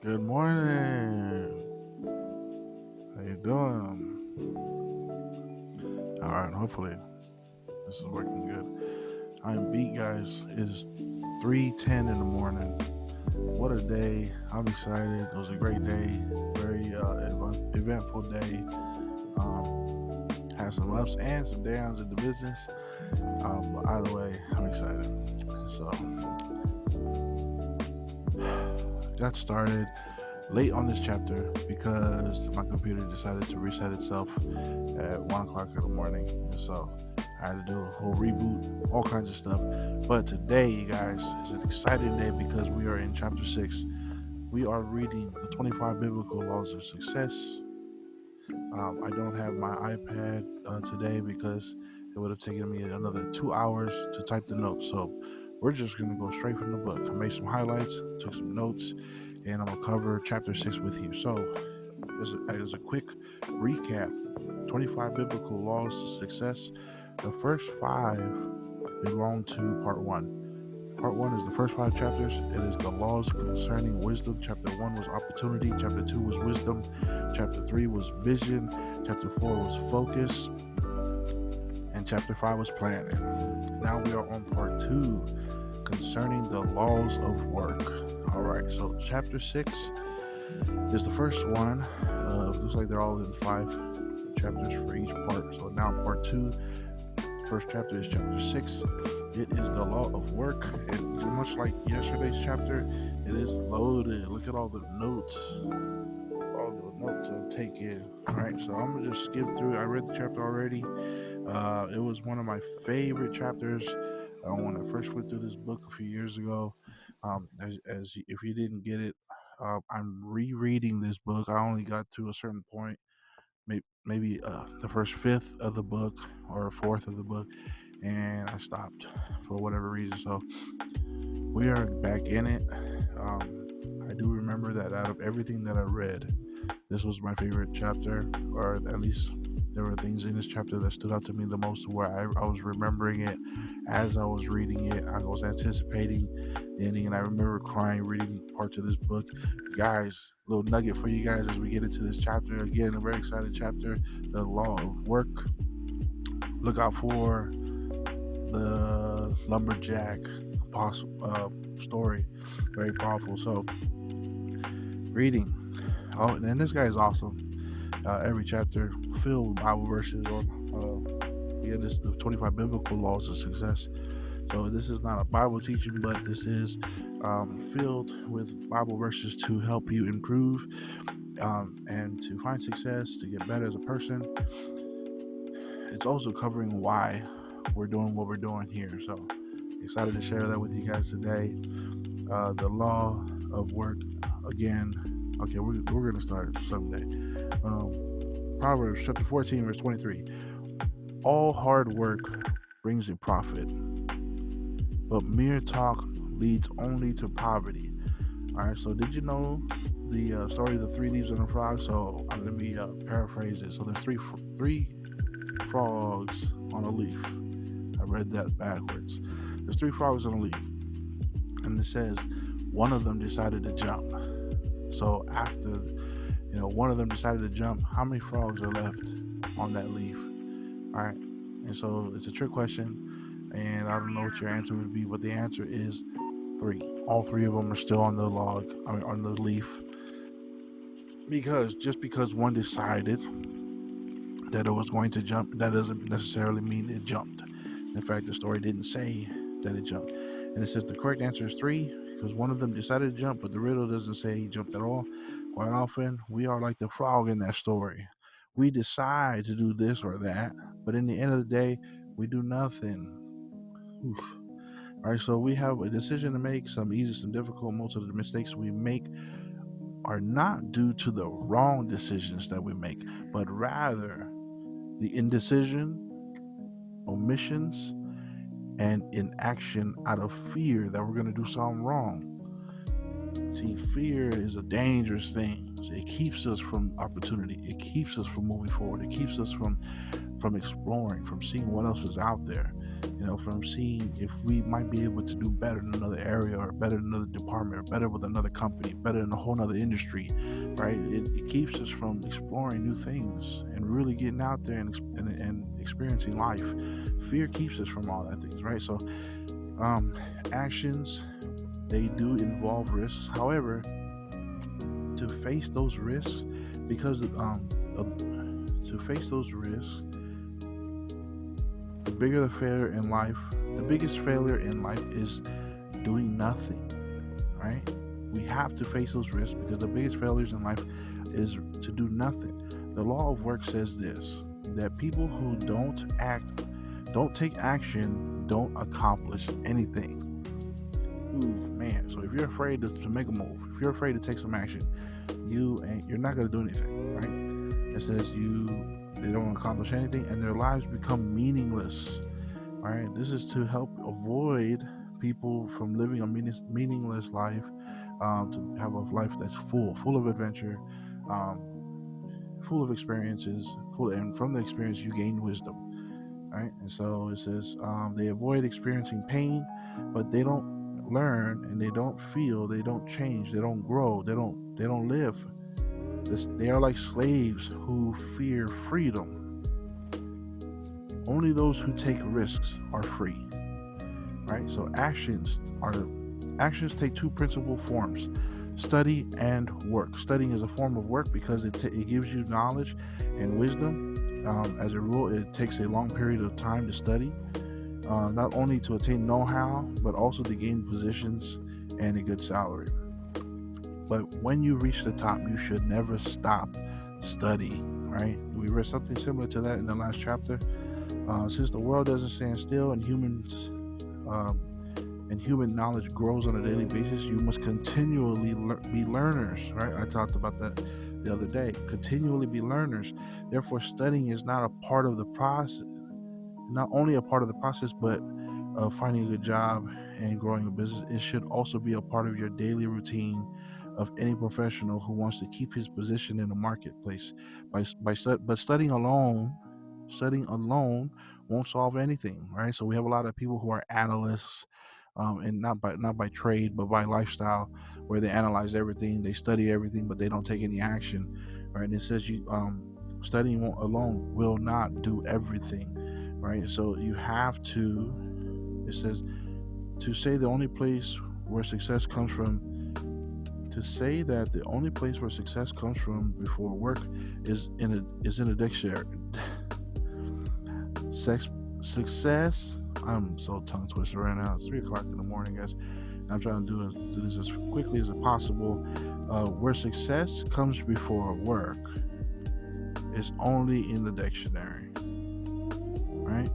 Good morning. How you doing? All right. Hopefully this is working good. I'm beat, guys. It is 3:10 in the morning. What a day! I'm excited. It was a great day. Very eventful day. Had some ups and some downs in the business. But either way, I'm excited. So got started late on this chapter because my computer decided to reset itself at 1 o'clock in the morning. And so I had to do a whole reboot, all kinds of stuff. But today, you guys, is an exciting day because we are in chapter 6. We are reading the 25 biblical laws of success. I don't have my iPad today because it would have taken me another 2 hours to type the notes. So we're just going to go straight from the book. I made some highlights, took some notes, and I'm going to cover chapter 6 with you. So as a quick recap, 25 biblical laws of success. The first 5 belong to part 1. Part 1 is the first 5 chapters. It is the laws concerning wisdom. Chapter 1 was opportunity. Chapter 2 was wisdom. Chapter 3 was vision. Chapter 4 was focus. And chapter 5 was planning. Now we are on part 2 concerning the laws of work. All right, so chapter 6 is the first one. Looks like they're all in 5 chapters for each part. So now part 2. First chapter is chapter 6. It is the law of work, and much like yesterday's chapter, it is loaded. Look at all the notes I'm taking. All right, so I'm gonna just skip through it. I read the chapter already. It was one of my favorite chapters when I first went through this book a few years ago. If you didn't get it, I'm rereading this book. I only got to a certain point, maybe the first fifth of the book or fourth of the book, and I stopped for whatever reason. So we are back in it. I do remember that out of everything that I read, this was my favorite chapter, or at least there were things in this chapter that stood out to me the most, where I was remembering it as I was reading it. I was anticipating the ending, and I remember crying reading parts of this book. Guys, little nugget for you guys as we get into this chapter. Again, a very exciting chapter, the law of work. Look out for the lumberjack story. Very powerful. So, reading. Oh, and this guy is awesome. Every chapter filled with Bible verses on. Again, this is the 25 biblical laws of success. So this is not a Bible teaching, but this is filled with Bible verses to help you improve and to find success, to get better as a person. It's also covering why we're doing what we're doing here. So excited to share that with you guys today. The law of work, again. Okay, we're going to start someday. Proverbs chapter 14, verse 23. All hard work brings a profit, but mere talk leads only to poverty. All right, so did you know the story of the 3 leaves and a frog? So let me paraphrase it. So there's three frogs on a leaf. I read that backwards. There's 3 frogs on a leaf, and it says one of them decided to jump. So after one of them decided to jump, how many frogs are left on that leaf? All right, and so it's a trick question, and I don't know what your answer would be, but the answer is 3. All 3 of them are still on the on the leaf, because just because one decided that it was going to jump, that doesn't necessarily mean it jumped. In fact, the story didn't say that it jumped, and it says the correct answer is 3 because one of them decided to jump, but the riddle doesn't say he jumped at all. Quite often, we are like the frog in that story. We decide to do this or that, but in the end of the day, we do nothing. Oof. All right, so we have a decision to make, some easy, some difficult. Most of the mistakes we make are not due to the wrong decisions that we make, but rather the indecision, omissions, and inaction out of fear that we're going to do something wrong. See, fear is a dangerous thing. It keeps us from opportunity. It keeps us from moving forward. It keeps us from exploring, from seeing what else is out there. from seeing if we might be able to do better in another area, or better in another department, or better with another company, better in a whole nother industry, right? It keeps us from exploring new things and really getting out there and experiencing life. Fear keeps us from all that things, right? So actions, they do involve risks. However, to face those risks, because to face those risks, the biggest failure in life is doing nothing, right? We have to face those risks because the biggest failures in life is to do nothing. The law of work says this, that people who don't take action, don't accomplish anything. Ooh, man. So if you're afraid to make a move, if you're afraid to take some action, you're not going to do anything, right? It says they don't accomplish anything, and their lives become meaningless. All right, this is to help avoid people from living a meaningless life, to have a life that's full of adventure, full of experiences, and from the experience you gain wisdom. Right, and so it says they avoid experiencing pain, but they don't learn, and they don't feel, they don't change, they don't grow, they don't live. They are like slaves who fear freedom. Only those who take risks are free. Right? So actions take two principal forms: study and work. Studying is a form of work because it gives you knowledge and wisdom. As a rule, it takes a long period of time to study, not only to attain know-how, but also to gain positions and a good salary. But when you reach the top, you should never stop studying, right? We read something similar to that in the last chapter. Since the world doesn't stand still and human knowledge grows on a daily basis, you must continually be learners, right? I talked about that the other day. Continually be learners. Therefore, studying is not a part of the process, not only a part of the process, but finding a good job and growing a business. It should also be a part of your daily routine of any professional who wants to keep his position in the marketplace. But studying alone won't solve anything, right? So we have a lot of people who are analysts, and not by trade, but by lifestyle, where they analyze everything, they study everything, but they don't take any action, right? And it says studying alone will not do everything, right? So you have to. It says to say the only place where success comes from. To say that the only place where success comes from before work is in a dictionary. Success. I'm so tongue twisted right now. It's 3 o'clock in the morning, guys. I'm trying to do this as quickly as possible. Where success comes before work is only in the dictionary, right?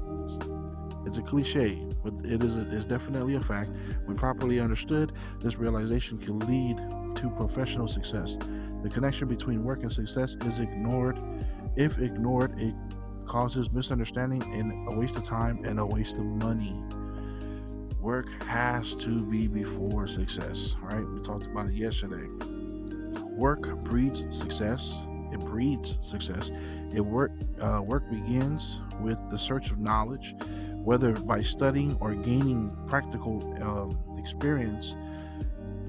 It's a cliche, but it's definitely a fact. When properly understood, this realization can lead to professional success. The connection between work and success is ignored. If ignored, it causes misunderstanding and a waste of time and a waste of money. Work has to be before success, right? We talked about it yesterday. Work breeds success. It breeds success. Work begins with the search of knowledge, whether by studying or gaining practical experience.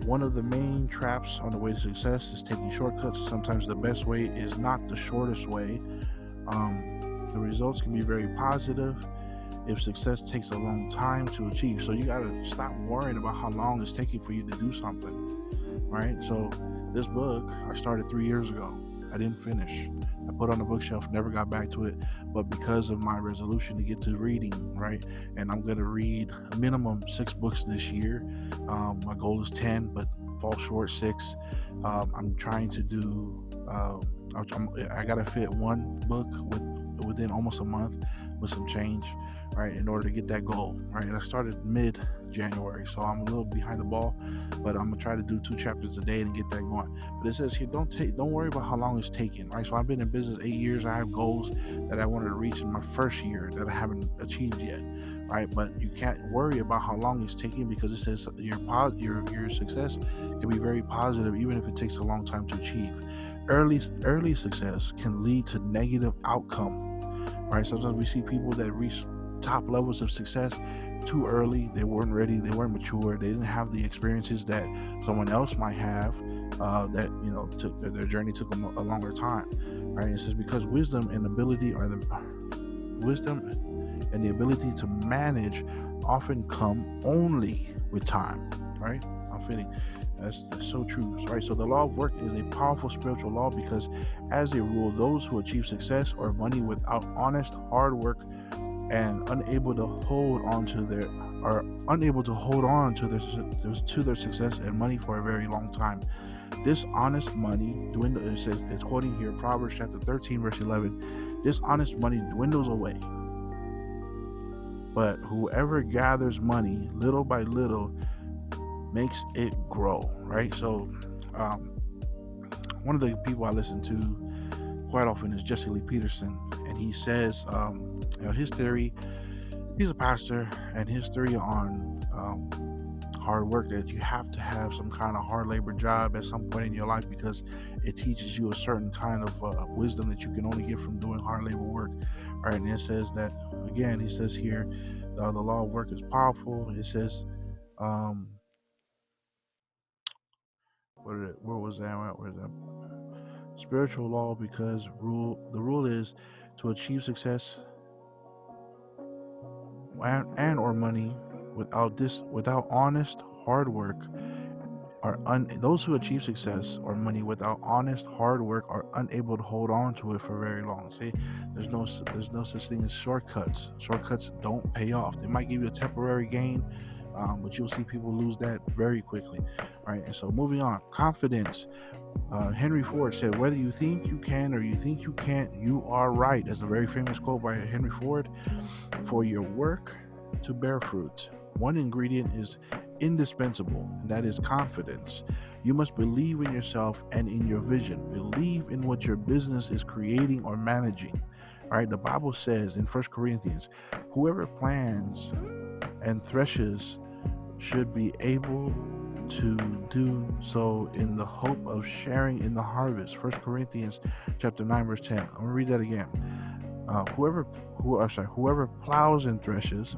One of the main traps on the way to success is taking shortcuts. Sometimes the best way is not the shortest way. The results can be very positive if success takes a long time to achieve. So you got to stop worrying about how long it's taking for you to do something, right? So this book, I started 3 years ago. I didn't finish. I put on the bookshelf, never got back to it. But because of my resolution to get to reading, right? And I'm going to read a minimum 6 books this year. My goal is 10, but fall short 6. I'm trying to do, I got to fit 1 book within almost a month with some change, right, in order to get that goal, right? And I started mid-January, so I'm a little behind the ball, but I'm gonna try to do 2 chapters a day and get that going. But it says here, don't worry about how long it's taking, right? So I've been in business 8 years. I have goals that I wanted to reach in my first year that I haven't achieved yet, right? But you can't worry about how long it's taking, because it says your success can be very positive even if it takes a long time to achieve. Early success can lead to negative outcome, right? Sometimes we see people that reach top levels of success too early. They weren't ready. They weren't mature. They didn't have the experiences that someone else might have. That took their journey took them a longer time, right? It says because wisdom and ability are the wisdom and the ability to manage often come only with time, right? I'm fitting. That's so true, right? So the law of work is a powerful spiritual law because, as a rule, those who achieve success or money without honest hard work and unable to hold on to their are unable to hold on to their success and money for a very long time. Dishonest money dwindles. It says, it's quoting here Proverbs chapter 13 verse 11. Dishonest money dwindles away, but whoever gathers money little by little makes it grow, right? So one of the people I listen to quite often is Jesse Lee Peterson, and he says his theory, he's a pastor, and his theory on hard work, that you have to have some kind of hard labor job at some point in your life because it teaches you a certain kind of wisdom that you can only get from doing hard labor work, right? And it says that, again, he says here, the law of work is powerful. It says where was that at? Where's that? Spiritual law, because the rule is to achieve success and or money without honest hard work those who achieve success or money without honest hard work are unable to hold on to it for very long. See, there's no such thing as shortcuts. Shortcuts don't pay off. They might give you a temporary gain, but you'll see people lose that very quickly, right? And so moving on, confidence. Henry Ford said, "Whether you think you can or you think you can't, you are right." That's a very famous quote by Henry Ford. For your work to bear fruit, one ingredient is indispensable, and that is confidence. You must believe in yourself and in your vision. Believe in what your business is creating or managing. All right, the Bible says in 1 Corinthians, whoever plants and threshes should be able to do so in the hope of sharing in the harvest. 1 Corinthians chapter 9 verse 10. I'm going to read that again. Whoever plows and threshes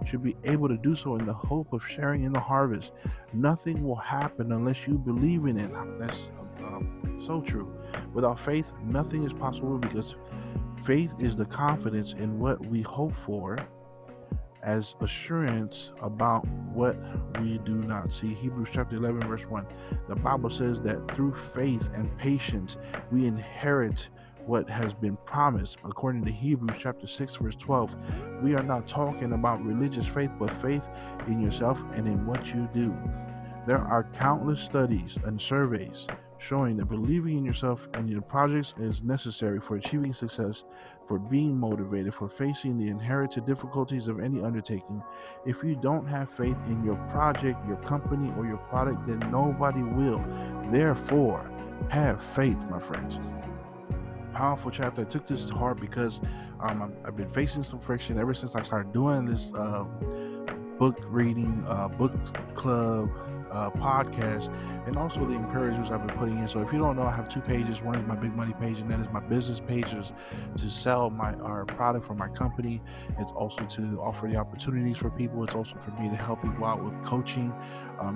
should be able to do so in the hope of sharing in the harvest. Nothing will happen unless you believe in it. That's so true. Without faith, nothing is possible, because faith is the confidence in what we hope for, as assurance about what we do not see. Hebrews chapter 11 verse 1. The Bible says that through faith and patience we inherit what has been promised. According to Hebrews chapter 6 verse 12, we are not talking about religious faith, but faith in yourself and in what you do. There are countless studies and surveys showing that believing in yourself and your projects is necessary for achieving success, for being motivated, for facing the inherited difficulties of any undertaking. If you don't have faith in your project, your company, or your product, then nobody will. Therefore, have faith, my friends. Powerful chapter. I took this to heart because I've been facing some friction ever since I started doing this book reading, book club, podcast, and also the encouragements I've been putting in. So if you don't know, I have two pages. One is my Big Money page, and that is my business page, to sell our product for my company. It's also to offer the opportunities for people. It's also for me to help people out with coaching.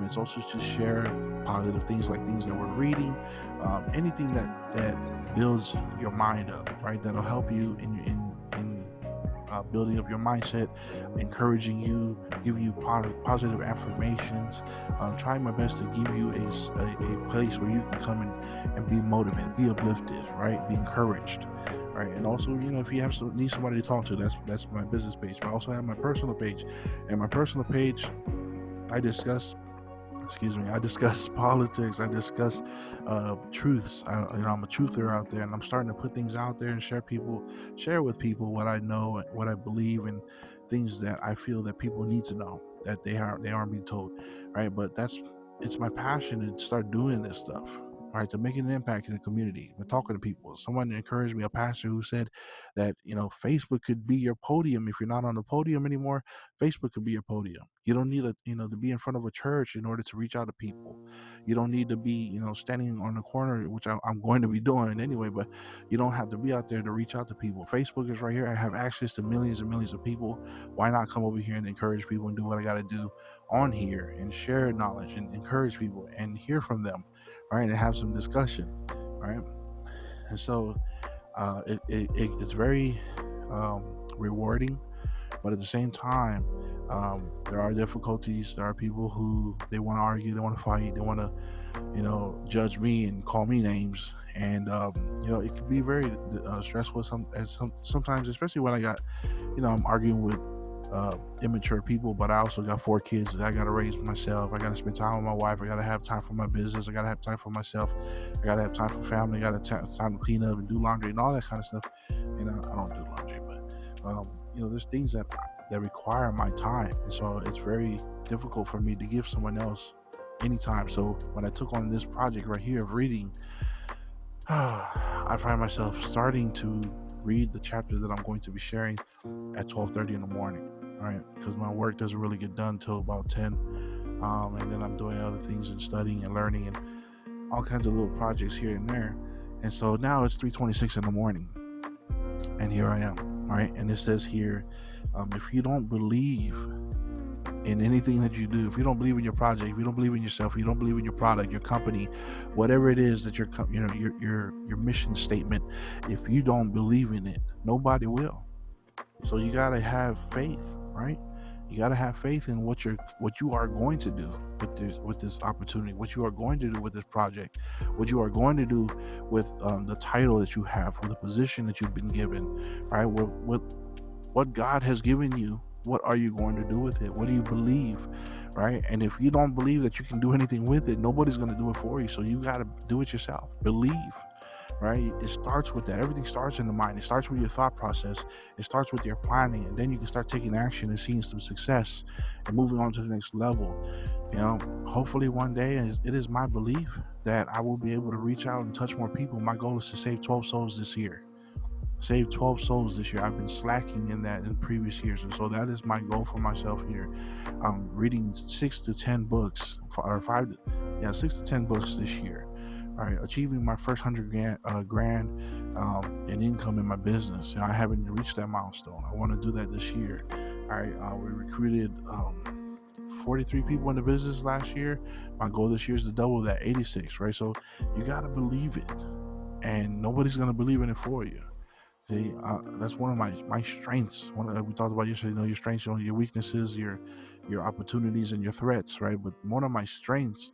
It's also to share positive things, like things that we're reading, anything that builds your mind up, right? That'll help you in building up your mindset, encouraging you, giving you positive affirmations, trying my best to give you a place where you can come and be motivated, be uplifted, right? Be encouraged, right? And also, if you need somebody to talk to, that's my business page. But I also have my personal page, and my personal page, I discuss politics. I discuss truths. I'm a truther out there, and I'm starting to put things out there and share with people what I know, what I believe, and things that I feel that people need to know that they aren't being told, right? But it's my passion to start doing this stuff, right? To making an impact in the community, to talking to people. Someone encouraged me, a pastor who said that, Facebook could be your podium. If you're not on the podium anymore, Facebook could be your podium. You don't need to be in front of a church in order to reach out to people. You don't need to be, standing on the corner, which I'm going to be doing anyway, but you don't have to be out there to reach out to people. Facebook is right here. I have access to millions and millions of people. Why not come over here and encourage people and do what I got to do on here and share knowledge and encourage people and hear from them, right? And have some discussion, right? And so it's very rewarding, but at the same time, there are difficulties. There are people who they want to argue, they want to fight, they want to, judge me and call me names, and it can be very stressful. Sometimes, especially when I'm arguing with immature people, but I also got 4 kids that I got to raise myself. I got to spend time with my wife. I got to have time for my business. I got to have time for myself. I got to have time for family. I got to have time to clean up and do laundry and all that kind of stuff. I don't do laundry, but there's things that require my time, and so it's very difficult for me to give someone else any time. So when I took on this project right here of reading, I find myself starting to read the chapter that I'm going to be sharing at 12:30 in the morning, right? Because my work doesn't really get done till about 10, and then I'm doing other things and studying and learning and all kinds of little projects here and there. And so now it's 3:26 in the morning, and here I am, right? And it says here, if you don't believe in anything that you do, if you don't believe in your project, if you don't believe in yourself, if you don't believe in your product, your company, whatever it is that your mission statement, if you don't believe in it, nobody will. So you got to have faith, right? You got to have faith in what you are going to do with this opportunity, what you are going to do with this project, what you are going to do with the title that you have, with the position that you've been given, right? With what God has given you, what are you going to do with it? What do you believe, right? And if you don't believe that you can do anything with it, nobody's going to do it for you. So you got to do it yourself. Believe, right? It starts with that. Everything starts in the mind. It starts with your thought process. It starts with your planning, and then you can start taking action and seeing some success and moving on to the next level. Hopefully one day, it is my belief that I will be able to reach out and touch more people. My goal is to save 12 souls this year. Save 12 souls this year. I've been slacking in that in previous years, and so that is my goal for myself here. I'm reading 6 to 10 books, or 6 to 10 books this year. All right, achieving my first 100 grand in income in my business. I haven't reached that milestone. I want to do that this year. All right, we recruited 43 people in the business last year. My goal this year is to double that, 86. Right, so you got to believe it, and nobody's gonna believe in it for you. See, that's one of my strengths. We talked about yesterday. Your strengths, your weaknesses, your opportunities, and your threats, right? But one of my strengths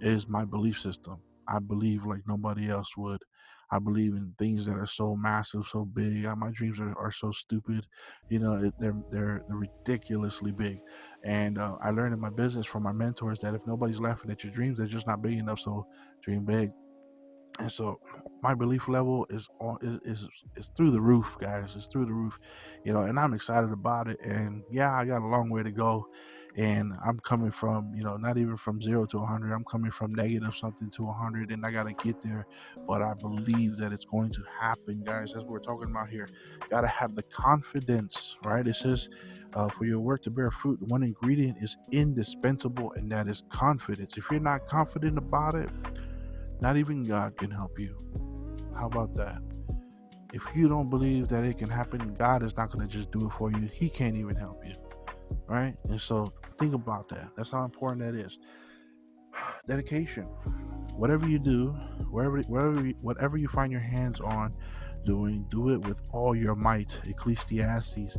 is my belief system. I believe like nobody else would. I believe in things that are so massive, so big. My dreams are so stupid, they're ridiculously big. And I learned in my business from my mentors that if nobody's laughing at your dreams, they're just not big enough. So dream big. And so my belief level is through the roof, guys. It's through the roof, and I'm excited about it. And yeah, I got a long way to go, and I'm coming from, not even from 0 to 100. I'm coming from negative something to 100, and I got to get there. But I believe that it's going to happen, guys. That's what we're talking about here. Got to have the confidence, right? It says, for your work to bear fruit, one ingredient is indispensable, and that is confidence. If you're not confident about it, not even God can help you. How about that? If you don't believe that it can happen, God is not going to just do it for you. He can't even help you, right? And so think about that. That's how important that is. Dedication. Whatever you do, whatever you find your hands on doing, do it with all your might. Ecclesiastes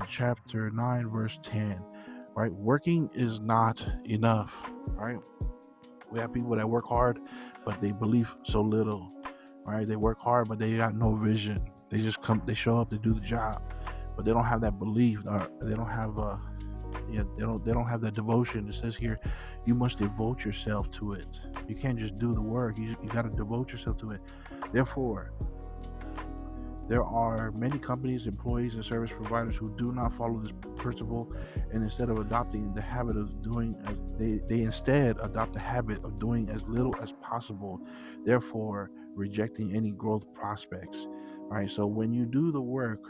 chapter 9 verse 10, right? Working is not enough, right? We have people that work hard, but they believe so little, right? They work hard, but they got no vision. They just they show up to do the job, but they don't have that belief. They don't have they don't have that devotion. It says here, you must devote yourself to it. You can't just do the work. You got to devote yourself to it. Therefore, There are many companies, employees, and service providers who do not follow this principle, and instead of adopting the habit of doing, they instead adopt the habit of doing as little as possible, therefore rejecting any growth prospects. All right. So when you do the work,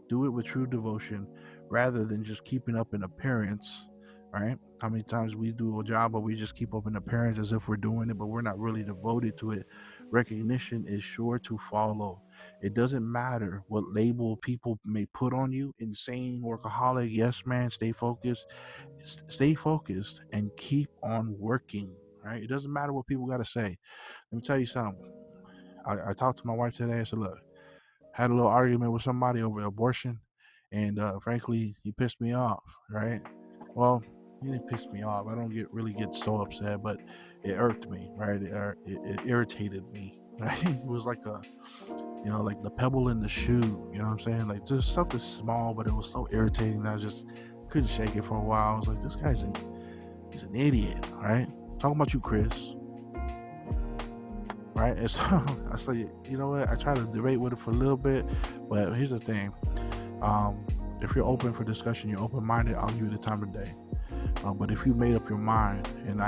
do it with true devotion, rather than just keeping up an appearance. Right? How many times we do a job, but we just keep up an appearance as if we're doing it, but we're not really devoted to it. Recognition is sure to follow. It doesn't matter what label people may put on you: insane, workaholic, yes man. Stay focused. Stay focused and keep on working. Right? It doesn't matter what people got to say. Let me tell you something. I talked to my wife today. I said, look, had a little argument with somebody over abortion, and frankly, he pissed me off. Right? Well, he didn't piss me off. I don't really get so upset, but it irked me. Right? It irritated me. Right? It was like like the pebble in the shoe. You know what I'm saying? Like just something small, but it was so irritating. I just couldn't shake it for a while. I was like, this he's an idiot. Right? Talking about you, Chris. Right? And so I said, you know what? I tried to debate with it for a little bit, but here's the thing. If you're open for discussion, you're open-minded, I'll give you the time of day. But if you made up your mind and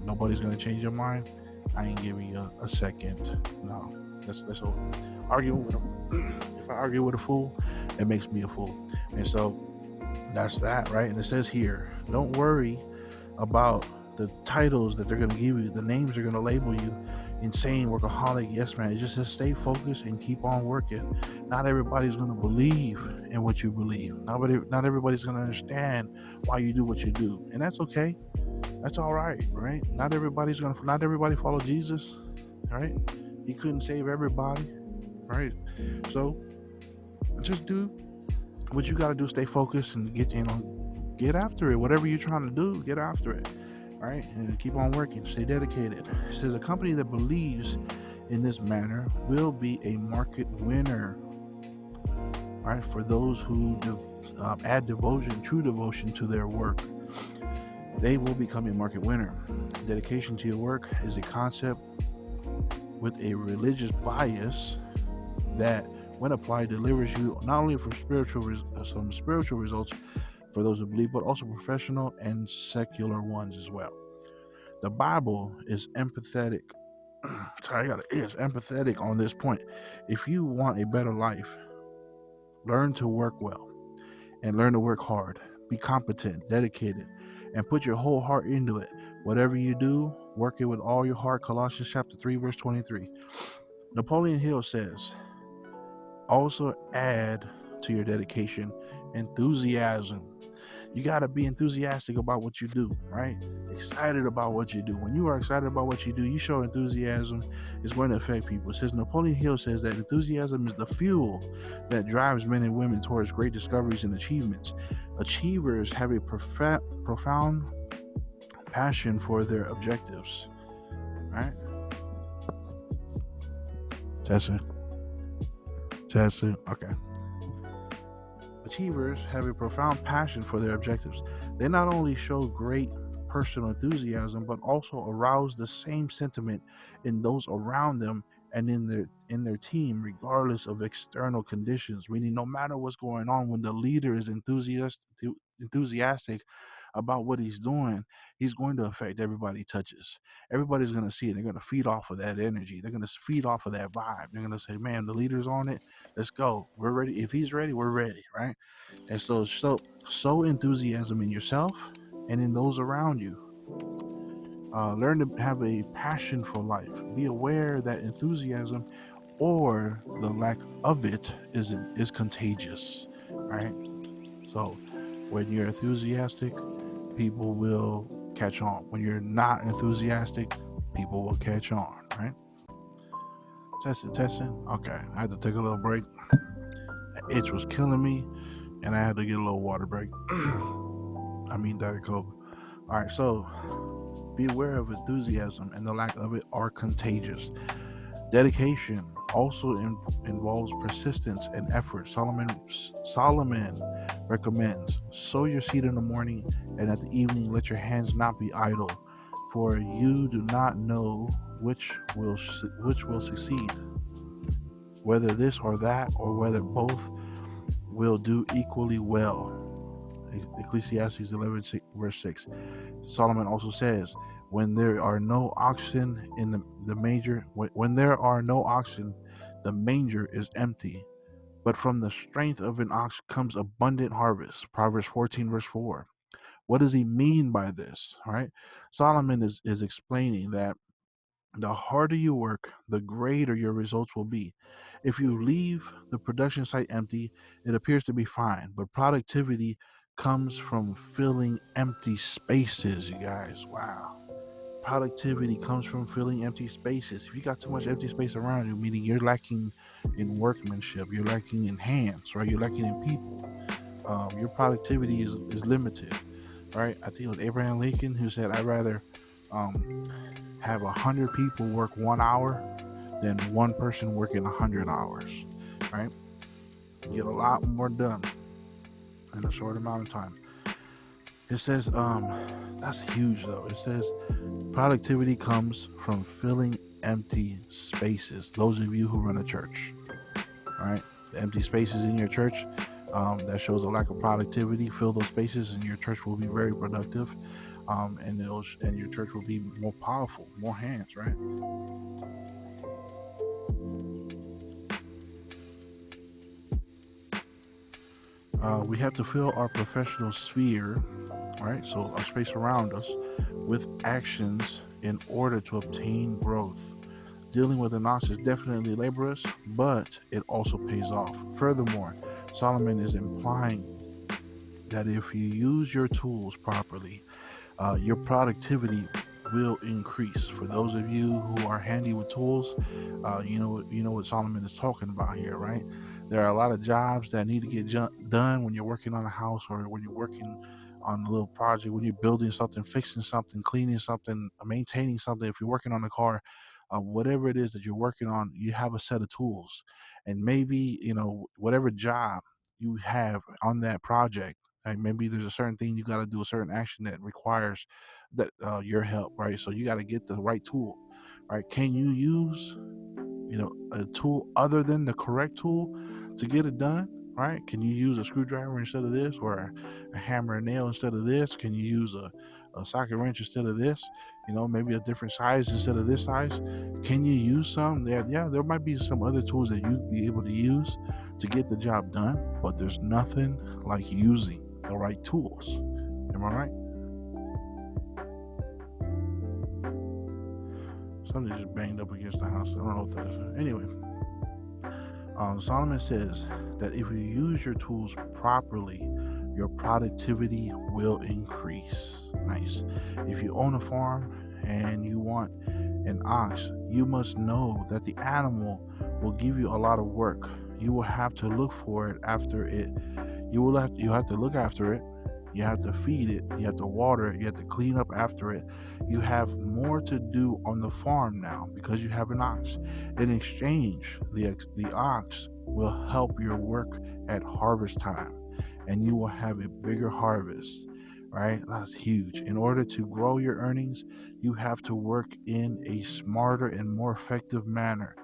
nobody's gonna change your mind, I ain't giving you a second. No, that's over. If I argue with a fool, it makes me a fool, and so that's that, right? And it says here, don't worry about the titles that they're gonna give you, the names they're gonna label you: insane, workaholic, yes man. It just says stay focused and keep on working. Not everybody's going to believe in what you believe. Not everybody's going to understand why you do what you do, and that's okay. That's all right, right? Not everybody follow Jesus, right? He couldn't save everybody, right? So just do what you got to do. Stay focused and get after it. Whatever you're trying to do, get after it. Right, and keep on working. Stay dedicated. It says a company that believes in this manner will be a market winner. Right, for those who add true devotion to their work, they will become a market winner. Dedication to your work is a concept with a religious bias that, when applied, delivers you not only from some spiritual results for those who believe, but also professional and secular ones as well. The Bible is empathetic. Is empathetic on this point. If you want a better life, learn to work well and learn to work hard. Be competent, dedicated, and put your whole heart into it. Whatever you do, work it with all your heart. Colossians chapter 3, verse 23. Napoleon Hill says, also add to your dedication enthusiasm. You got to be enthusiastic about what you do, right? Excited about what you do. When you are excited about what you do, you show enthusiasm. It's going to affect people. It says, Napoleon Hill says that enthusiasm is the fuel that drives men and women towards great discoveries and achievements. Achievers have a profound passion for their objectives, right? Testing. Okay. Achievers have a profound passion for their objectives. They not only show great personal enthusiasm, but also arouse the same sentiment in those around them and in their team, regardless of external conditions. Meaning, no matter what's going on, when the leader is enthusiastic about what he's doing, he's going to affect everybody he touches. Everybody's going to see it. They're going to feed off of that energy. They're going to feed off of that vibe. They're going to say, man, the leader's on it. Let's go. We're ready. If he's ready, we're ready, right? And so enthusiasm in yourself and in those around you. Learn to have a passion for life. Be aware that enthusiasm or the lack of it is contagious, right? So when you're enthusiastic, people will catch on. When you're not enthusiastic, people will catch on, right? Testing. Okay, I had to take a little break. The itch was killing me, and I had to get a little water break. I mean Diet Coke. All right, so be aware of enthusiasm and the lack of it are contagious. Dedication also involves persistence and effort. Solomon recommends, sow your seed in the morning, and at the evening let your hands not be idle, for you do not know which will succeed. whether this or that, or whether both will do equally well. Ecclesiastes 11, verse 6. Solomon also says, when there are no oxen in the manger, when there are no oxen, the manger is empty. But from the strength of an ox comes abundant harvest. Proverbs 14, verse 4. What does he mean by this? All right. Solomon is explaining that the harder you work, the greater your results will be. If you leave the production site empty, it appears to be fine, but productivity comes from filling empty spaces, you guys. Wow. Productivity comes from filling empty spaces. If you got too much empty space around you, meaning you're lacking in workmanship, you're lacking in hands, right? You're lacking in people. Your productivity is limited, right? I think it was Abraham Lincoln who said, "I'd rather have 100 people work 1 hour than one person working 100 hours." Right? You get a lot more done in a short amount of time. It says, that's huge though. It says productivity comes from filling empty spaces. Those of you who run a church, right? The empty spaces in your church, that shows a lack of productivity. Fill those spaces, and your church will be very productive, and your church will be more powerful, more hands, right? We have to fill our professional sphere, right? So our space around us, with actions in order to obtain growth. Dealing with an ox is definitely laborious, but it also pays off. Furthermore, Solomon is implying that if you use your tools properly, your productivity will increase. For those of you who are handy with tools, you know what Solomon is talking about here, right? There are a lot of jobs that need to get done when you're working on a house, or when you're working on a little project, when you're building something, fixing something, cleaning something, maintaining something. If you're working on a car, whatever it is that you're working on, you have a set of tools. And maybe, whatever job you have on that project, like maybe there's a certain thing you got to do, a certain action that requires that your help, right? So you got to get the right tool, right? Can you use a tool other than the correct tool to get it done, right? Can you use a screwdriver instead of this, or a hammer and nail instead of this? Can you use a socket wrench instead of this? Maybe a different size instead of this size. Can you use some? Yeah, there might be some other tools that you'd be able to use to get the job done, but there's nothing like using the right tools. Am I right? Something just banged up against the house. I don't know what that is. Anyway, Solomon says that if you use your tools properly, your productivity will increase. Nice. If you own a farm and you want an ox, you must know that the animal will give you a lot of work. You will have to look for it after it. You have to look after it. You have to feed it. You have to water it. You have to clean up after it. You have more to do on the farm now because you have an ox. In exchange, the ox will help your work at harvest time, and you will have a bigger harvest. Right? That's huge. In order to grow your earnings, you have to work in a smarter and more effective manner.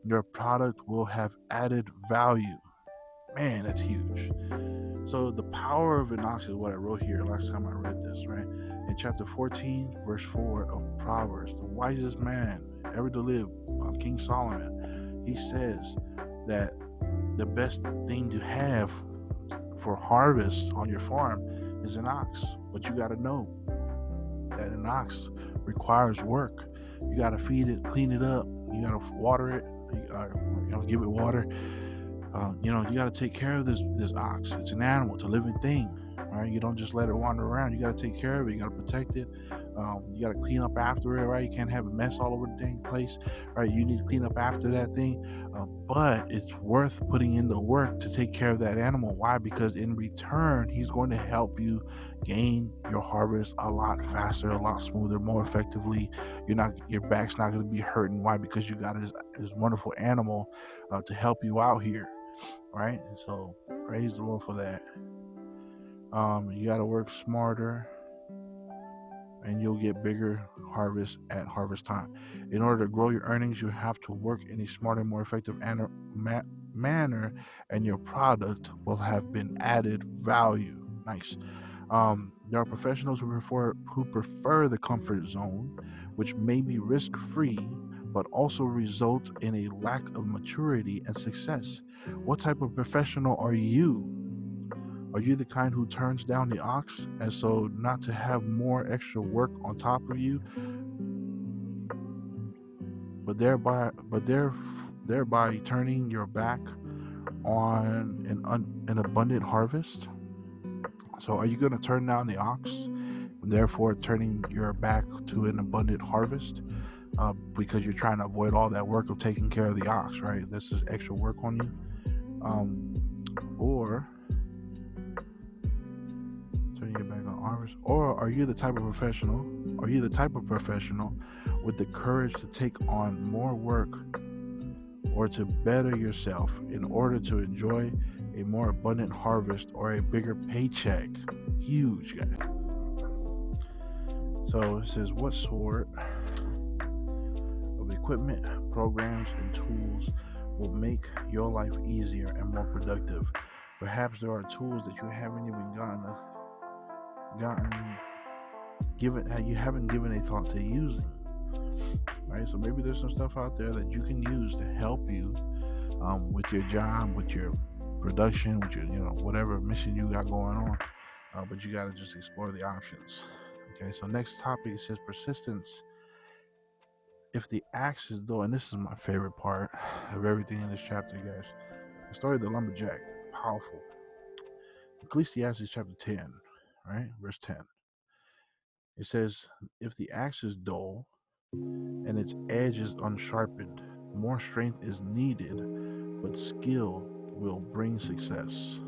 Your product will have added value. Man, that's huge. So the power of an ox is what I wrote here last time I read this, right? In chapter 14, verse 4 of Proverbs, the wisest man ever to live, King Solomon, he says that the best thing to have for harvest on your farm is an ox. But you got to know that an ox requires work. You got to feed it, clean it up. You got to water it. Give it water. You got to take care of this ox. It's an animal, it's a living thing, right? You don't just let it wander around. You got to take care of it. You got to protect it. You got to clean up after it, right? You can't have a mess all over the dang place, right? You need to clean up after that thing. But it's worth putting in the work to take care of that animal. Why? Because in return, he's going to help you gain your harvest a lot faster, a lot smoother, more effectively. Your back's not going to be hurting. Why? Because you got this wonderful animal to help you out here. Right? And so praise the Lord for that. You got to work smarter. and you'll get bigger harvest at harvest time. In order to grow your earnings, you have to work in a smarter, more effective manner, and your product will have been added value. Nice. There are professionals who prefer the comfort zone, which may be risk free, but also result in a lack of maturity and success. What type of professional are you? Are you the kind who turns down the ox, and so not to have more extra work on top of you, but thereby turning your back on an abundant harvest? So, are you going to turn down the ox, therefore turning your back to an abundant harvest? Because you're trying to avoid all that work of taking care of the ox, right? This is extra work on you. Or turning your back on harvest. Or are you the type of professional? Are you the type of professional with the courage to take on more work or to better yourself in order to enjoy a more abundant harvest or a bigger paycheck? Huge, guys. So it says, what sort of equipment, programs, and tools will make your life easier and more productive? Perhaps there are tools that you haven't even gotten you haven't given a thought to using, right? So maybe there's some stuff out there that you can use to help you with your job, with your production, with your whatever mission you got going on. But you got to just explore the options. Okay, so next topic says persistence. If the axe is dull, and this is my favorite part of everything in this chapter, guys. The story of the lumberjack, powerful. Ecclesiastes chapter 10, right, verse 10. It says, if the axe is dull and its edge is unsharpened, more strength is needed, but skill will bring success.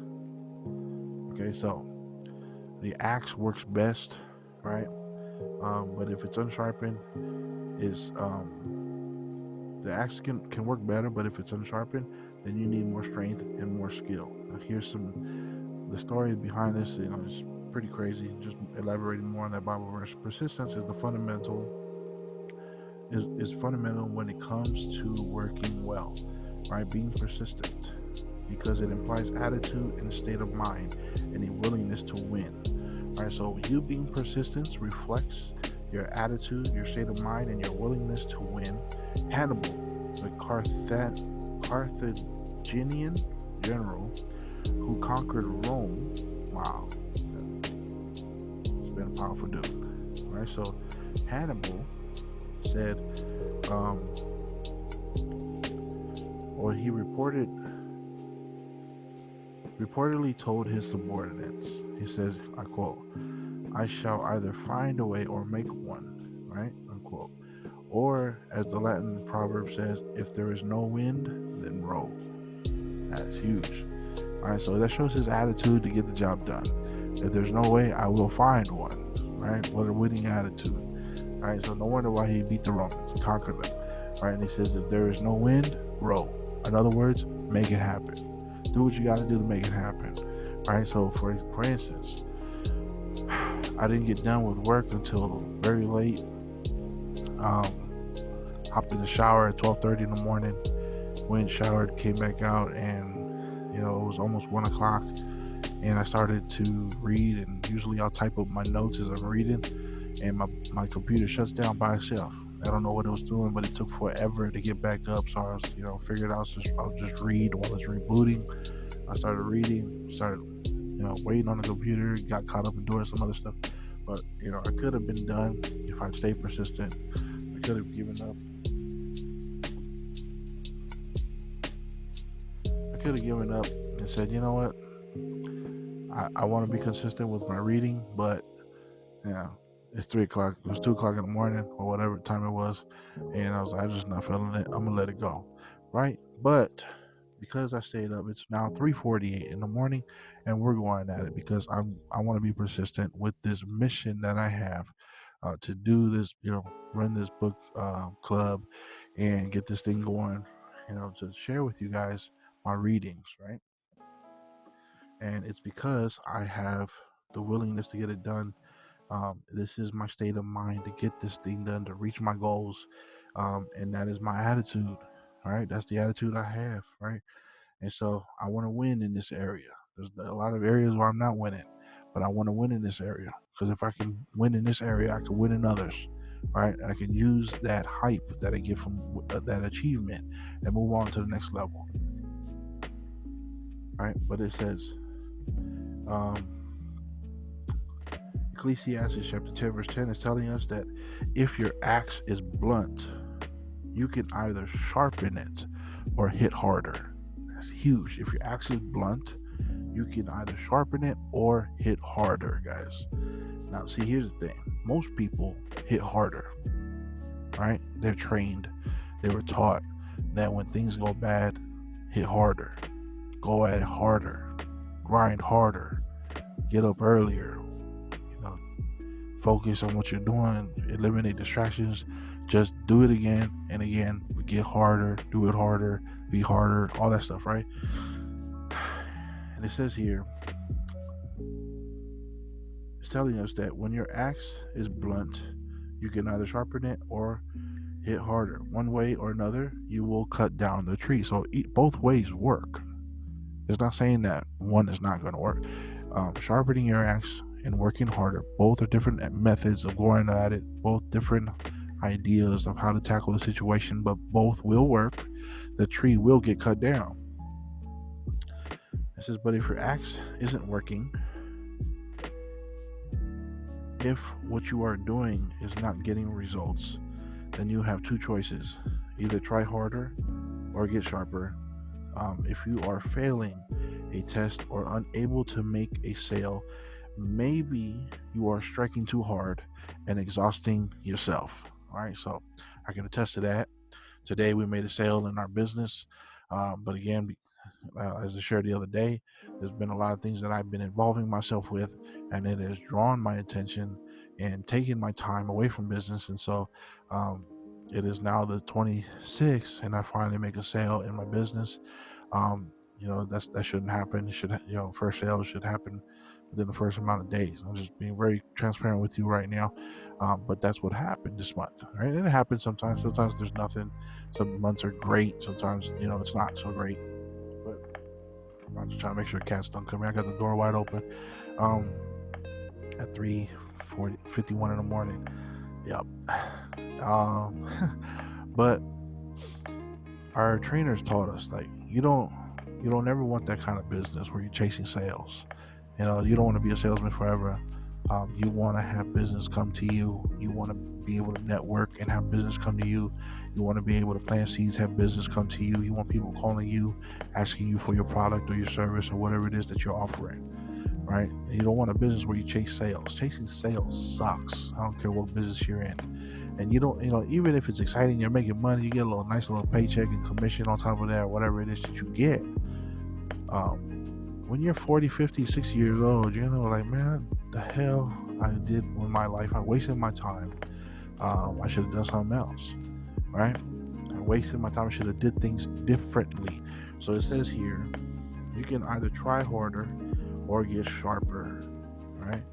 Okay, so the axe works best, right? But if it's unsharpened, is the axe can work better, but if it's unsharpened, then you need more strength and more skill. Now, here's the story behind this. Is pretty crazy. Just elaborating more on that Bible verse. Persistence is fundamental when it comes to working well, right? Being persistent, because it implies attitude and state of mind and a willingness to win. Right, so you being persistent reflects your attitude, your state of mind, and your willingness to win. Hannibal, the Carthaginian general who conquered Rome, wow, it's been a powerful dude. Right, so Hannibal said, or he reportedly told his subordinates, he says, I quote, I shall either find a way or make one, right? Unquote. Or, as the Latin proverb says, if there is no wind, then row. That's huge. All right, so that shows his attitude to get the job done. If there's no way, I will find one, right? What a winning attitude. All right, so no wonder why he beat the Romans, conquered them, right? And he says, if there is no wind, row. In other words, make it happen. Do what you got to do to make it happen, right? So, for instance, I didn't get done with work until very late. Hopped in the shower at 12:30 in the morning. Went, showered, came back out, and it was almost 1 o'clock. And I started to read, and usually I'll type up my notes as I'm reading, and my computer shuts down by itself. I don't know what it was doing, but it took forever to get back up. So I was, figured I'll just read while it's rebooting. I started reading, waiting on the computer, got caught up in doing some other stuff. But I could have been done if I'd stayed persistent. I could have given up. And said, you know what? I want to be consistent with my reading, but it's 3 o'clock. It was 2 o'clock in the morning or whatever time it was, and I'm just not feeling it. I'm gonna let it go, right? But because I stayed up, it's now 3:48 in the morning, and we're going at it because I want to be persistent with this mission that I have to do this, run this book club and get this thing going, to share with you guys my readings, right? And it's because I have the willingness to get it done. This is my state of mind to get this thing done, to reach my goals. And that is my attitude. All right. That's the attitude I have. Right. And so I want to win in this area. There's a lot of areas where I'm not winning, but I want to win in this area, because if I can win in this area, I can win in others. Right. And I can use that hype that I get from that achievement and move on to the next level. Right. But it says, um, Ecclesiastes chapter 10 verse 10 is telling us that if your axe is blunt, you can either sharpen it or hit harder. That's huge. If your axe is blunt, you can either sharpen it or hit harder, guys. Now, see, here's the thing. Most people hit harder, right? They're trained. They were taught that when things go bad, hit harder, go at it harder, grind harder, get up earlier, focus on what you're doing, eliminate distractions, just do it again and again, get harder, do it harder, be harder, all that stuff, right? And it says here, it's telling us that when your axe is blunt, you can either sharpen it or hit harder. One way or another, you will cut down the tree. So both ways work. It's not saying that one is not going to work. Sharpening your axe and working harder, both are different methods of going at it, both different ideas of how to tackle the situation, but both will work. The tree will get cut down. It says, but if your axe isn't working, if what you are doing is not getting results, then you have two choices: either try harder or get sharper. If you are failing a test or unable to make a sale, maybe you are striking too hard and exhausting yourself. All right, so I can attest to that. Today we made a sale in our business, but again, as I shared the other day, there's been a lot of things that I've been involving myself with, and it has drawn my attention and taken my time away from business. And so it is now the 26th, and I finally make a sale in my business. That shouldn't happen. It should, first sale should happen within the first amount of days. I'm just being very transparent with you right now. But that's what happened this month, right? And it happens sometimes. Sometimes there's nothing. Some months are great. Sometimes, it's not so great. But I'm just trying to make sure cats don't come in. I got the door wide open at 3:51 in the morning. Yep. But our trainers taught us, like, you don't ever want that kind of business where you're chasing sales. You don't want to be a salesman forever. You want to have business come to you. You want to be able to network and have business come to you. You want to be able to plant seeds, have business come to you. You want people calling you, asking you for your product or your service or whatever it is that you're offering, right? And you don't want a business where you chase sales. Chasing sales sucks. I don't care what business you're in. And you don't, even if it's exciting, you're making money, you get a nice little paycheck and commission on top of that, whatever it is that you get. When you're 40, 50, 60 years old, like, man, the hell I did with my life. I wasted my time. I should have done something else, right? I wasted my time. I should have did things differently. So it says here, you can either try harder or get sharper, right?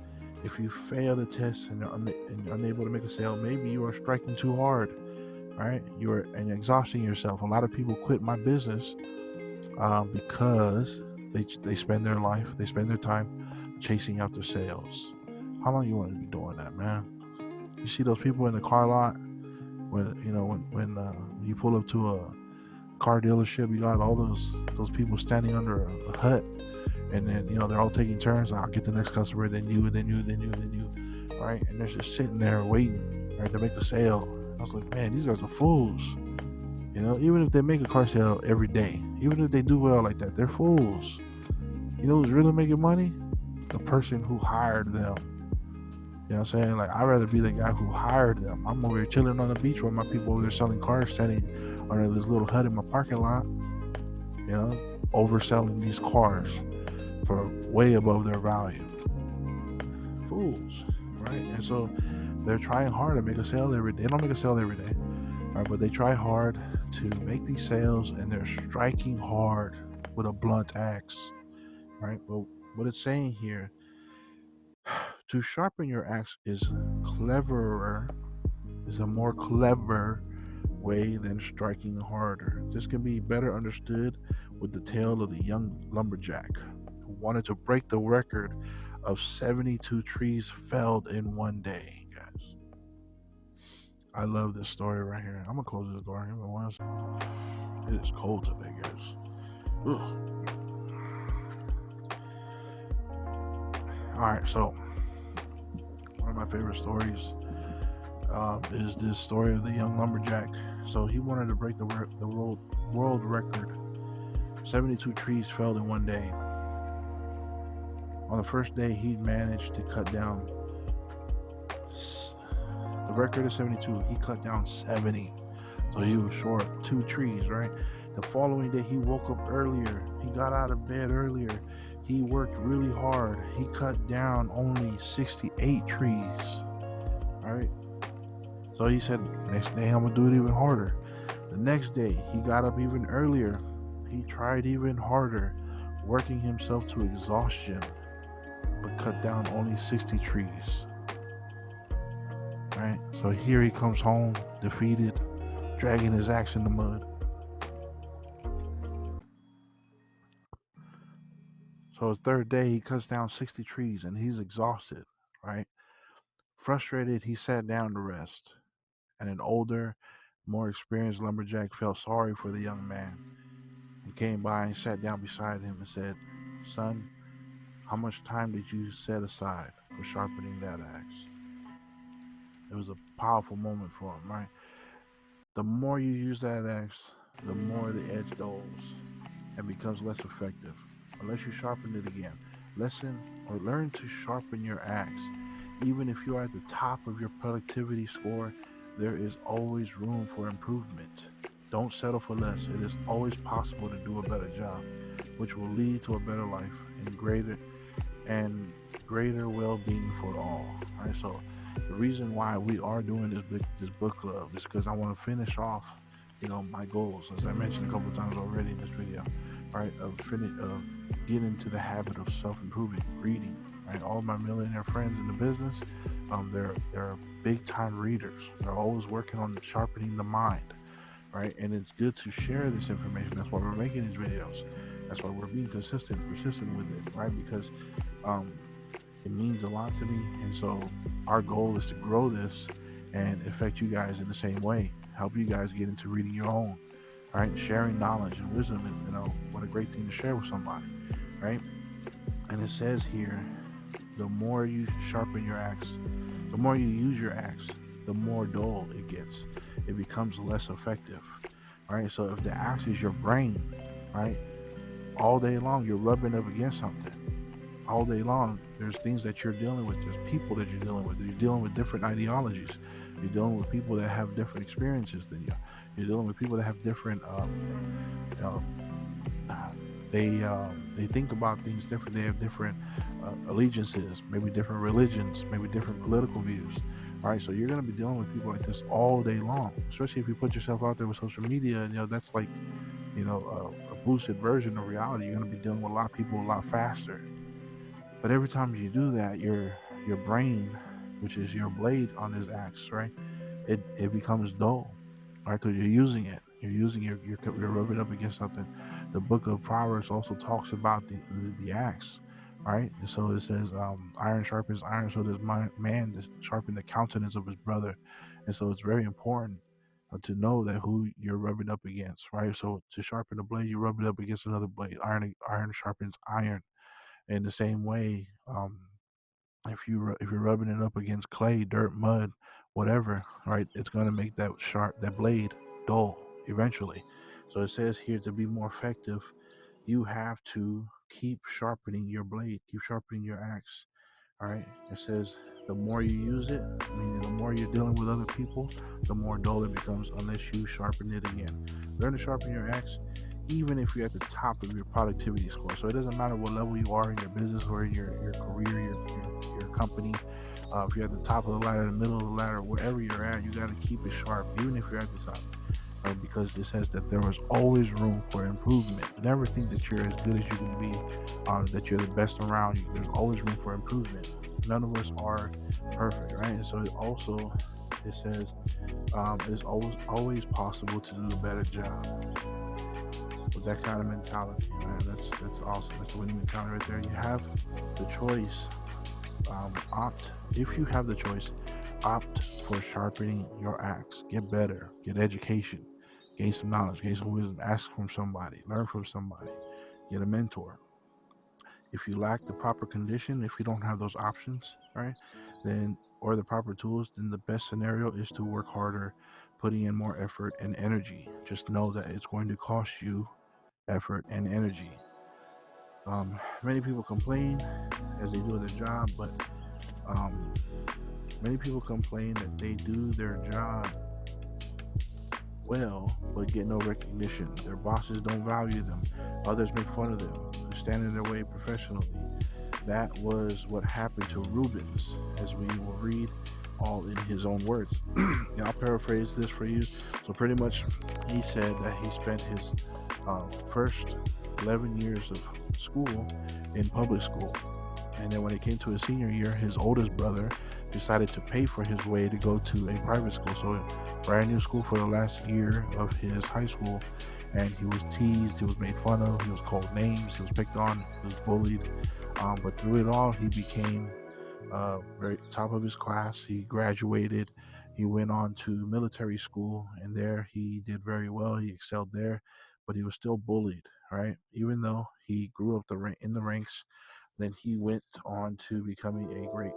If you fail the test and you're unable to make a sale, maybe you are striking too hard, right? You're exhausting yourself. A lot of people quit my business because they spend their life, they spend their time chasing after sales. How long you want to be doing that, man? You see those people in the car lot when you pull up to a car dealership, you got all those people standing under a hut, and then they're all taking turns. I'll get the next customer, then you, then you, then you, then you, right? And they're just sitting there waiting, right, to make a sale. I was like, man, these guys are fools. Even if they make a car sale every day, even if they do well like that, they're fools. Who's really making money? The person who hired them. You know what I'm saying? Like, I'd rather be the guy who hired them. I'm over here chilling on the beach while my people over there selling cars, standing under this little hut in my parking lot, overselling these cars for way above their value. Fools, right? And so they're trying hard to make a sale every day. They don't make a sale every day, right? But they try hard to make these sales, and they're striking hard with a blunt axe, right? But what it's saying here, To sharpen your axe is a more clever way than striking harder. This can be better understood with the tale of the young lumberjack who wanted to break the record of 72 trees felled in one day, guys. I love this story right here. I'm gonna close this door. It is cold today, guys. Ugh. All right, so one of my favorite stories is this story of the young lumberjack. So he wanted to break the world record. 72 trees felled in one day. On the first day, he managed to cut down. The record is 72. He cut down 70. So he was short 2 trees, right? The following day, he woke up earlier. He got out of bed earlier. He worked really hard. He cut down only 68 trees, right? So he said, next day, I'm going to do it even harder. The next day, he got up even earlier. He tried even harder, working himself to exhaustion, but cut down only 60 trees. Right? So here he comes home, defeated, dragging his axe in the mud. So his third day, he cuts down 60 trees, and he's exhausted, right? Frustrated, he sat down to rest, and an older, more experienced lumberjack felt sorry for the young man. He came by and sat down beside him and said, "Son, how much time did you set aside for sharpening that axe?" It was a powerful moment for him, right? The more you use that axe, the more the edge dulls and becomes less effective, unless you sharpen it again. Learn to sharpen your axe. Even if you are at the top of your productivity score, there is always room for improvement. Don't settle for less. It is always possible to do a better job, which will lead to a better life and greater well-being for all. Right? So the reason why we are doing this book club is because I want to finish off, my goals, as I mentioned a couple times already in this video, right? Of getting into the habit of self-improving, reading. Right? All my millionaire friends in the business, they're big-time readers. They're always working on sharpening the mind, right? And it's good to share this information. That's why we're making these videos. That's why we're being persistent with it, right? Because it means a lot to me, and so our goal is to grow this and affect you guys in the same way. Help you guys get into reading your own, right? Sharing knowledge and wisdom, and what a great thing to share with somebody, right? And it says here, the more you sharpen your axe, the more you use your axe, the more dull it gets. It becomes less effective, right? So if the axe is your brain, right, all day long you're rubbing up against something. All day long, there's things that you're dealing with. There's people that you're dealing with. You're dealing with different ideologies. You're dealing with people that have different experiences than you. You're dealing with people that have different. They think about things different. They have different allegiances, maybe different religions, maybe different political views. All right, so you're going to be dealing with people like this all day long. Especially if you put yourself out there with social media, and that's like, a boosted version of reality. You're going to be dealing with a lot of people a lot faster. But every time you do that, your brain, which is your blade on this axe, right, it becomes dull, right? Because you're using it. You're rubbing up against something. The book of Proverbs also talks about the axe, right? And so it says, iron sharpens iron, so does man sharpen the countenance of his brother. And so it's very important to know that who you're rubbing up against, right? So to sharpen a blade, you rub it up against another blade. Iron sharpens iron. In the same way, if you're rubbing it up against clay, dirt, mud, whatever, right, it's going to make that blade dull eventually. So it says here, to be more effective, you have to keep sharpening your blade, keep sharpening your axe. All right. It says the more you use it, meaning the more you're dealing with other people, the more dull it becomes unless you sharpen it again. Learn to sharpen your axe, even if you're at the top of your productivity score. So it doesn't matter what level you are in your business or in your career, your company. If you're at the top of the ladder, the middle of the ladder, wherever you're at, you got to keep it sharp, even if you're at the top. Right? Because it says that there is always room for improvement. Never think that you're as good as you can be, that you're the best around you. There's always room for improvement. None of us are perfect, right? And so it says it's always possible to do a better job with that kind of mentality, man. That's awesome. That's the winning mentality right there. You have the choice. Opt if you have the choice. Opt for sharpening your axe. Get better. Get education. Gain some knowledge. Gain some wisdom. Ask from somebody. Learn from somebody. Get a mentor. If you lack the proper condition, if you don't have those options, right, then or the proper tools, then the best scenario is to work harder, putting in more effort and energy. Just know that it's going to cost you effort and energy. Many people complain as they do their job, but um, many people complain that they do their job well, but get no recognition. Their bosses don't value them. Others make fun of them, who stand in their way professionally. That was what happened to Rubens, as we will read all in his own words. And I'll paraphrase this for you. So, pretty much, he said that he spent his first 11 years of school in public school. And then when it came to his senior year, his oldest brother decided to pay for his way to go to a private school. So, a brand new school for the last year of his high school. And he was teased, he was made fun of, he was called names, he was picked on, he was bullied. But through it all, he became very top of his class. He graduated. He went on to military school, and there he did very well. He excelled there, but he was still bullied, right? Even though he grew up in the ranks, then he went on to becoming a great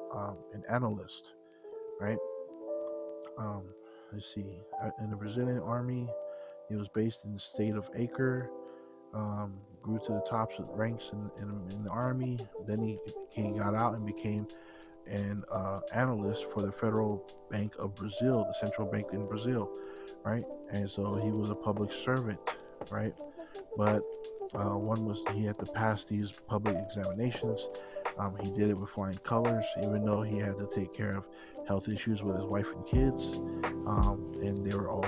an analyst, right? Um, let's see. In the Brazilian army, he was based in the state of Acre. Grew to the tops of ranks in the army. Then he got out and became an analyst for the Federal Bank of Brazil, the central bank in Brazil, right? And so he was a public servant, right? But one was he had to pass these public examinations. He did it with flying colors, even though he had to take care of health issues with his wife and kids, and they were all,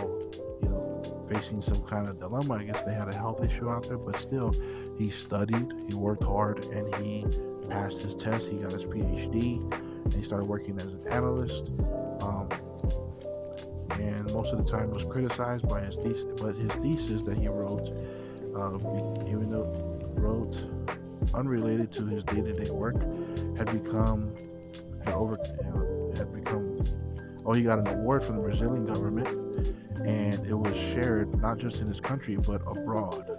facing some kind of dilemma. I guess they had a health issue out there, but still, he studied, he worked hard, and he passed his test. He got his PhD, and he started working as an analyst. Um, and most of the time was criticized by his thesis, but his thesis that he wrote, even though wrote unrelated to his day-to-day work, had become had over had become. Oh, he got an award from the Brazilian government, and it was shared not just in his country but abroad.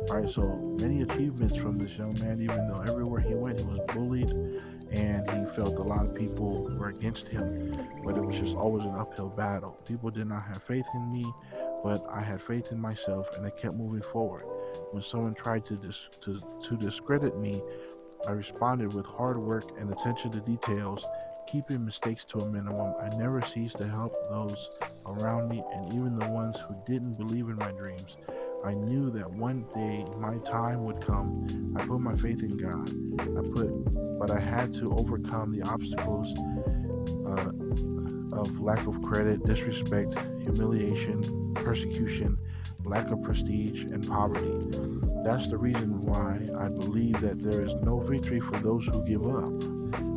All right, so many achievements from this young man. Even though everywhere he went, he was bullied, and he felt a lot of people were against him, but it was just always an uphill battle. People did not have faith in me, but I had faith in myself, and I kept moving forward. When someone tried to discredit me, I responded with hard work and attention to details, keeping mistakes to a minimum. I never ceased to help those around me, and even the ones who didn't believe in my dreams. I knew that one day my time would come. I put my faith in God. But I had to overcome the obstacles of lack of credit, disrespect, humiliation, persecution, lack of prestige, and poverty. That's the reason why I believe that there is no victory for those who give up.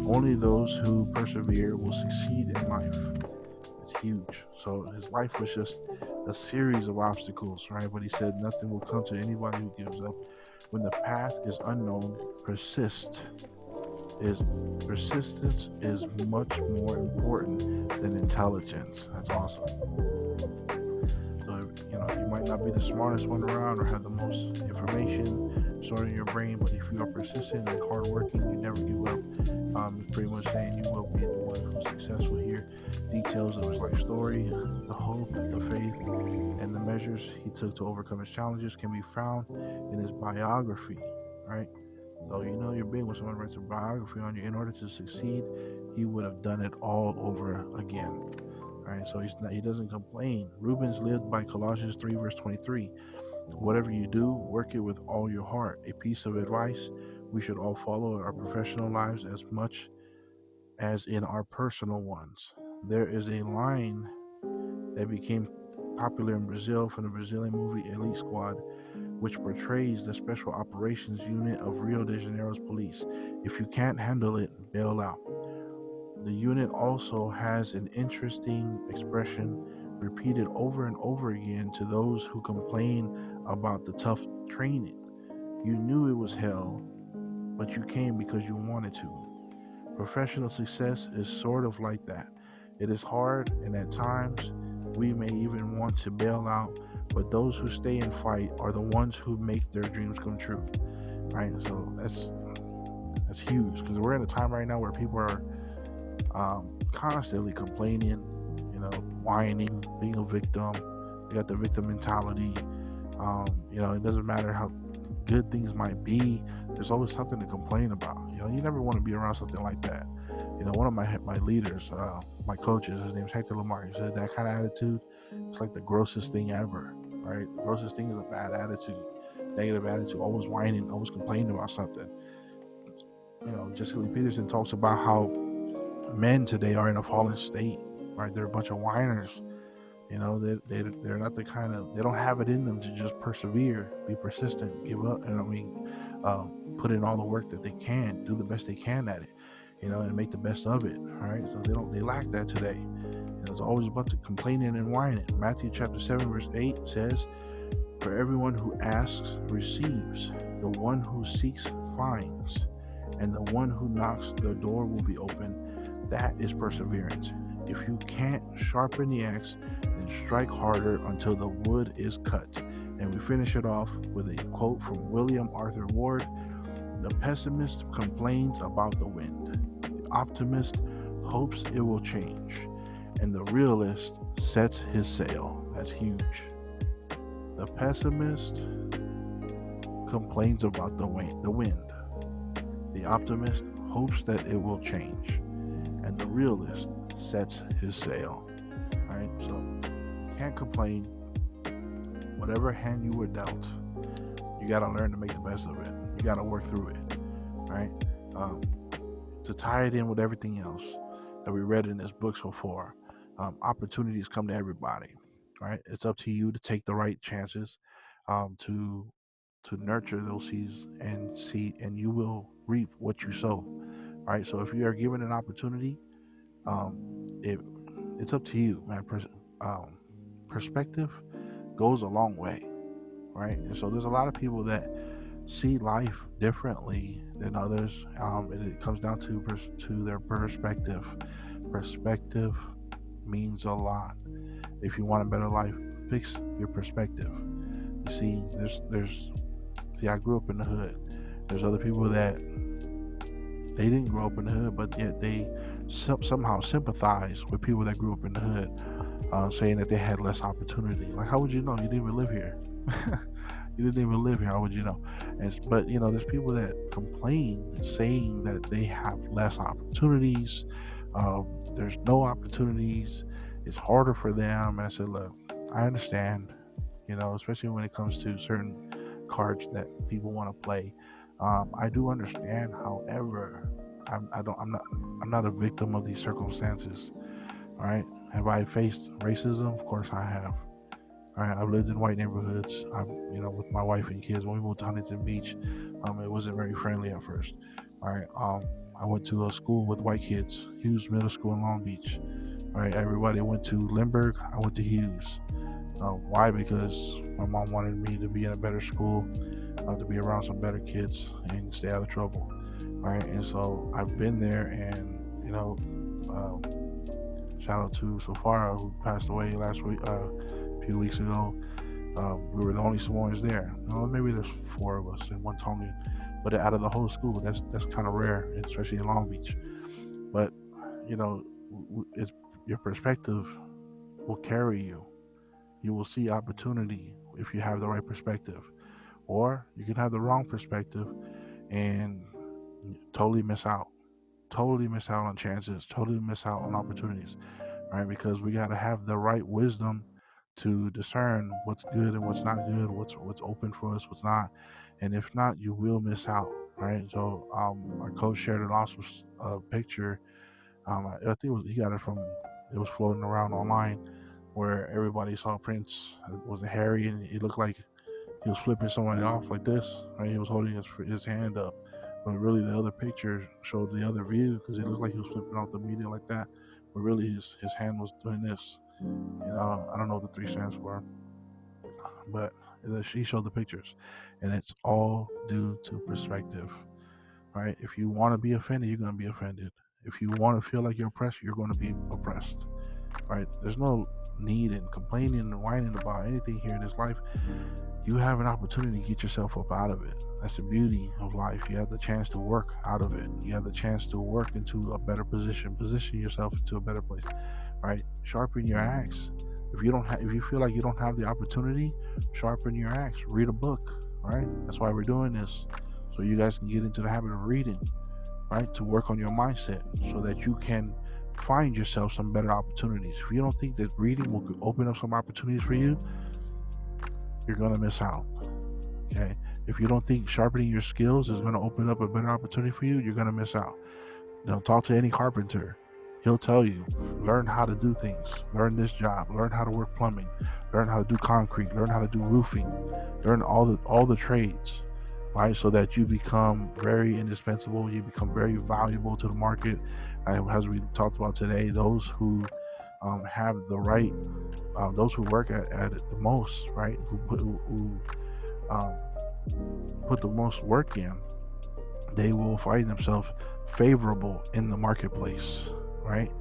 Only those who persevere will succeed in life. It's huge. So his life was just a series of obstacles, right? But he said nothing will come to anybody who gives up. When the path is unknown, persistence is much more important than intelligence. That's awesome. So, you might not be the smartest one around or have the most information stored in your brain, but if you are persistent and hardworking, you never give up. Pretty much saying you will be the one who's successful here. Details of his life story, the hope, the faith, and the measures he took to overcome his challenges can be found in his biography, right? So you're big when someone writes a biography on you. In order to succeed, he would have done it all over again. Right, so he doesn't complain. Rubens lived by Colossians 3 verse 23. Whatever you do, work it with all your heart. A piece of advice we should all follow in our professional lives as much as in our personal ones. There is a line that became popular in Brazil from the Brazilian movie Elite Squad, which portrays the special operations unit of Rio de Janeiro's police. If you can't handle it, bail out. The unit also has an interesting expression repeated over and over again to those who complain about the tough training. You knew it was hell, but you came because you wanted to. Professional success is sort of like that. It is hard, and at times we may even want to bail out, but those who stay and fight are the ones who make their dreams come true. Right? So that's huge, because we're in a time right now where people are constantly complaining, whining, being a victim. They got the victim mentality. It doesn't matter how good things might be. There's always something to complain about. You never want to be around something like that. One of my leaders, my coaches, his name's Hector Lamar. He said that kind of attitude, it's like the grossest thing ever. Right? The grossest thing is a bad attitude, negative attitude, always whining, always complaining about something. Jesse Lee Peterson talks about how men today are in a fallen state. Right? They're a bunch of whiners. They're not the kind of, they don't have it in them to just persevere, be persistent, give up, and put in all the work that they can, do the best they can at it, and make the best of it. All right, so they lack that today. There's always a bunch of complaining and whining. Matthew chapter 7 verse 8 says, "For everyone who asks receives, the one who seeks finds, and the one who knocks, the door will be open." That is perseverance. If you can't sharpen the axe, then strike harder until the wood is cut. And we finish it off with a quote from William Arthur Ward: "The pessimist complains about the wind. The optimist hopes it will change. And the realist sets his sail." That's huge. The pessimist complains about the wind. The optimist hopes that it will change. And the realist sets his sail. All right, so can't complain. Whatever hand you were dealt, you got to learn to make the best of it. You got to work through it. All right, to tie it in with everything else that we read in this book so far, opportunities come to everybody. Right, it's up to you to take the right chances, to nurture those seeds and you will reap what you sow. All right, so if you are given an opportunity, it's up to you, man. Perspective goes a long way, right? And so there's a lot of people that see life differently than others, and it comes down to their perspective. Perspective means a lot. If you want a better life, fix your perspective. You see, I grew up in the hood. There's other people that they didn't grow up in the hood, but yet they somehow sympathize with people that grew up in the hood, saying that they had less opportunity. Like, how would you know? You didn't even live here. You didn't even live here. How would you know? But there's people that complain, saying that they have less opportunities. There's no opportunities. It's harder for them. And I said, look, I understand. Especially when it comes to certain cards that people want to play. I do understand. However, I'm not a victim of these circumstances. All right. Have I faced racism? Of course I have. All right. I've lived in white neighborhoods. With my wife and kids. When we moved to Huntington Beach, it wasn't very friendly at first. All right. I went to a school with white kids, Hughes Middle School in Long Beach. All right. Everybody went to Lindbergh. I went to Hughes. Why? Because my mom wanted me to be in a better school, to be around some better kids and stay out of trouble. All right. And so I've been there, and shout out to Safara, who passed away last week, a few weeks ago. We were the only Samoans there. Maybe there's 4 of us and 1 Tongan, but out of the whole school, that's kind of rare, especially in Long Beach. But it's your perspective will carry you. You will see opportunity if you have the right perspective, or you can have the wrong perspective and totally miss out. Totally miss out on chances. Totally miss out on opportunities. Right? Because we got to have the right wisdom to discern what's good and what's not good, what's open for us, what's not, and if not, you will miss out. Right? So our coach shared an awesome picture. I think he got it from, it was floating around online, where everybody saw Prince. It was Harry, and he looked like he was flipping somebody off like this. Right? He was holding his hand up, but really the other picture showed the other view because it looked like he was flipping off the media like that, but really his hand was doing this. I don't know what the three stands for, but she showed the pictures, and it's all due to perspective, right? If you want to be offended, you're going to be offended. If you want to feel like you're oppressed, you're going to be oppressed, right? There's no need in complaining and whining about anything here in this life. You have an opportunity to get yourself up out of it. That's the beauty of life. You have the chance to work out of it. You have the chance to work into a better position yourself into a better place, right? Sharpen your axe. If you feel like you don't have the opportunity, sharpen your axe. Read a book, right? That's why we're doing this, so you guys can get into the habit of reading, right? To work on your mindset, so that you can find yourself some better opportunities. If you don't think that reading will open up some opportunities for you, you're gonna miss out. Okay. If you don't think sharpening your skills is going to open up a better opportunity for you, you're going to miss out. Talk to any carpenter. He'll tell you, learn how to do things. Learn this job. Learn how to work plumbing. Learn how to do concrete. Learn how to do roofing. Learn all the trades, right? So that you become very indispensable. You become very valuable to the market. As we talked about today, those who have the right, those who work at it the most, right? Who put the most work in, they will find themselves favorable in the marketplace, right?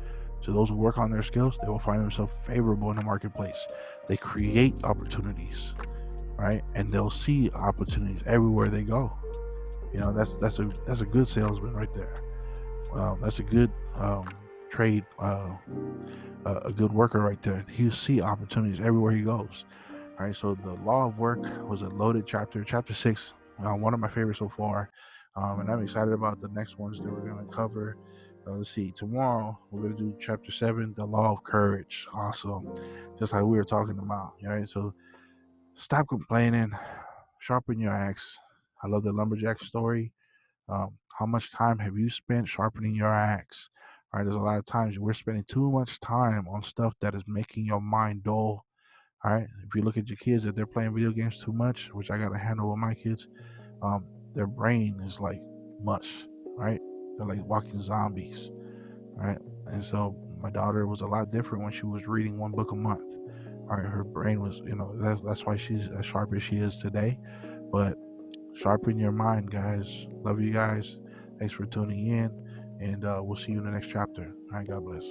So those who work on their skills, they will find themselves favorable in the marketplace. They create opportunities, right? And they'll see opportunities everywhere they go. That's a good salesman right there. That's a good trade, a good worker right there. He'll see opportunities everywhere he goes. All right, so the law of work was a loaded chapter. Chapter 6, one of my favorites so far, and I'm excited about the next ones that we're going to cover. Let's see, tomorrow we're going to do chapter 7, the law of courage. Awesome, just like we were talking about. All right, so stop complaining, sharpen your axe. I love the lumberjack story. How much time have you spent sharpening your axe? All right, there's a lot of times we're spending too much time on stuff that is making your mind dull. All right. If you look at your kids, if they're playing video games too much, which I got to handle with my kids, their brain is like mush, right? They're like walking zombies, right? And so my daughter was a lot different when she was reading one book a month. All right, her brain was, that's why she's as sharp as she is today. But sharpen your mind, guys. Love you guys. Thanks for tuning in, and we'll see you in the next chapter. All right, God bless.